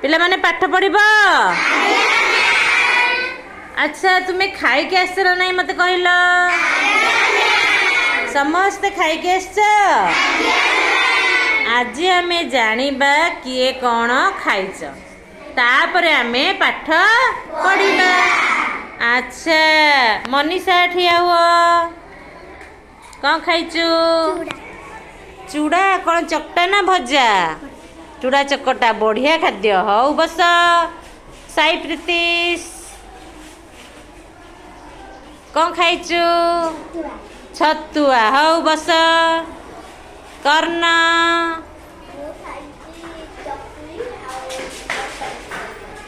पिला माने पाठ पढ़िब। अच्छा तुम्हें खाई के आसर नहीं मत कहल समस्ते खाई के आस। आज आमे जानिबा किए कौन खाइच तापरे आमे पाठ पढ़िबा। अच्छा मनीषा ठिया हुआ कौन खाइचु? चूड़ा कौन चकटा ना भजा? चूड़ा चकटा बढ़िया खाद्य। हौ बस साई प्रीतिश कौन खाइचु? छतुआ। हौ बस कर्ण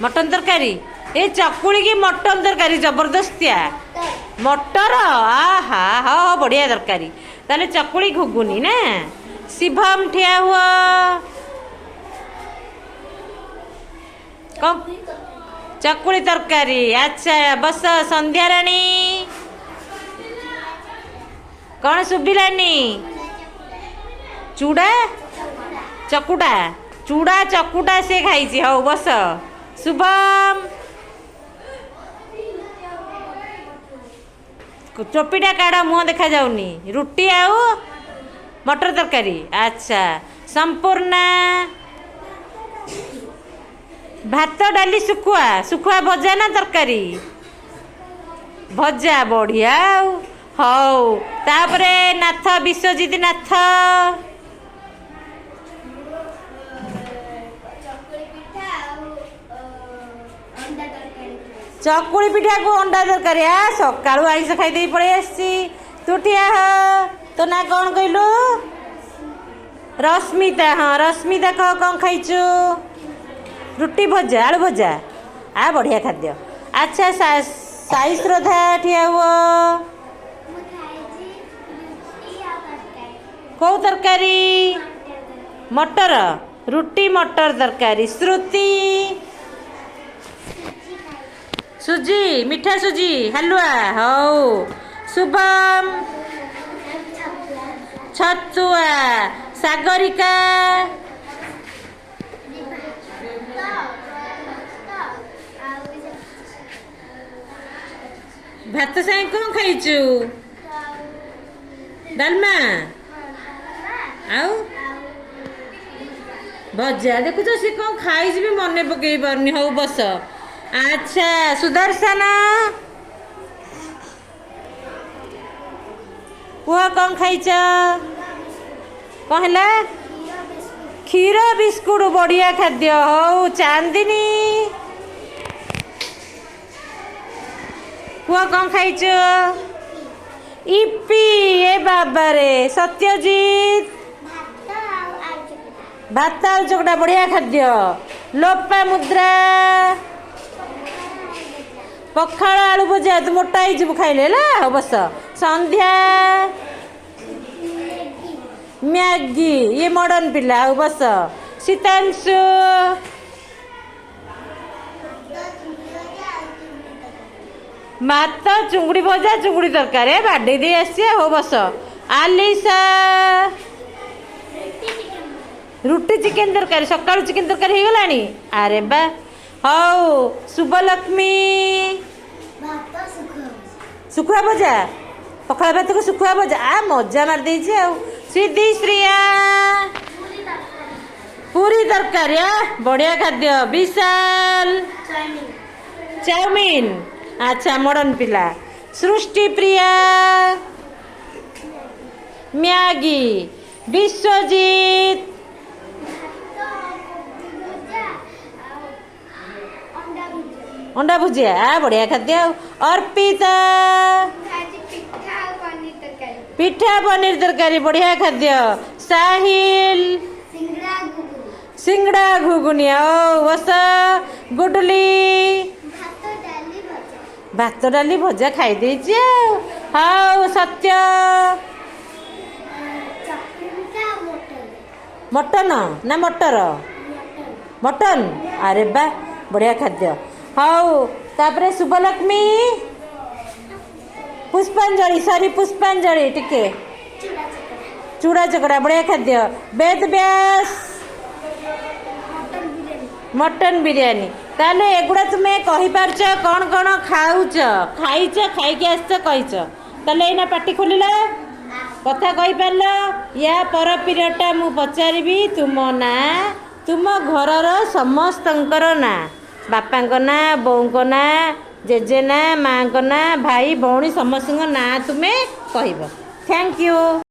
मटन तरकारी। ए चकुली की मटन तरकारी जबरदस्तिया मटर। आहा हाँ बढ़िया तरकारी। ताले चकुली घुगुनी ना। शिवम ठिया हुआ कौन? चकुली तरकारी। अच्छा बस संध्या राणी कौन सुबिलानी? चूड़ा चकुटा। चूड़ा चकुटा से खाई। हौ बस शुभम टोपीटा काढ़ मुँह देखा जाऊनी। रुटी आउ मटर तरकारी। अच्छा संपूर्णा भात डाली सुखुआ। सुखुआ भजा ना तरकारी? भजा बढ़िया। हौ तापरे नाथ विश्वजित नाथ चकुली पिठा को अंडा तरकारी। सकाळू आइस खाई दे पड़े आसी। तू ठिया हो तो ना कौन कहलु? रश्मिता। हाँ रश्मिता कह कौन खाइचु? रुटी भजा आलू भजा। बढ़िया खाद्य। अच्छा साई श्रद्धा ठिया हुआ कौ तरकारी? मटर। रुटी मटर तरकारी। श्रुति सुजी मिठा सुजी हलवा। हौ शुभम छतुआ। सागरिका भात साई कौन खाइचु? डालमा आउ भजा। देखु तो सी कौन खाई भी मने पकई पारनी। हौ बस। अच्छा सुदर्शन पुआ कौन खाइच? कहला क्षीर बिस्कुट बढ़िया खाद्य। हौ चांदिनी पुआ कौन खाइच? इपी। ए बाबा रे सत्यजीत भात आलू चकटा बढ़िया खाद्य। लोपा मुद्रा पखाड़ आलू भजा। तू मोटा ही खाइले ला। बस संध्या मैगी। ये मॉडर्न पिला। बस शीतांशु भात चुंगुड़ी भजा चुंगुड़ी तरकारी बाडे दे आसी। हो बस आलिसा रुटी चिकेन तरकारी। सकाळू चिकेन तरकारी हो गलानी। अरे बा। हौ शुभलक्ष्मी सुखुआ भजा। पखाड़ भात को सुखुआ भजा। मजा मार देछि। सिद्धि श्रिया पूरी तरकारी। बढ़िया खाद्य। विशाल चाउमीन। अच्छा मॉडर्न पिला। सृष्टि प्रिया मैगी। विश्वजीत अंडा भुजिया। बढ़िया खाद्य। अर्पिता पिठा पनीर तरकारी बढ़िया खाद्य। साहिल सिंगड़ा घुगुनी। ओ बस गुडली भात डाली भजा खाई देछि। हौ सत्य मटन ना मटर? मटन। अरे बा बढ़िया खाद्य। हौ तापरे शुभलक्ष्मी पुष्पांजलि सॉरी पुष्पांजलि टिके चूड़ा चकड़ा बढ़िया खाद्य। वेद व्यास मटन बिरयानी ताले एगुड़ा तुम्हें कही पारछ कौन कौन खाऊच खाइच खाइके आसछ कहीच ताले एना पाटी खोलिला कथा कही पारल या पर पीरियडटा मु पचारिबी तुम ना तुम घरर समस्तंकर ना बापा ना बोऊ ना जेजे ना माँ ना भाई भौणी समस्त ना तुम्हें कहब। Thank you.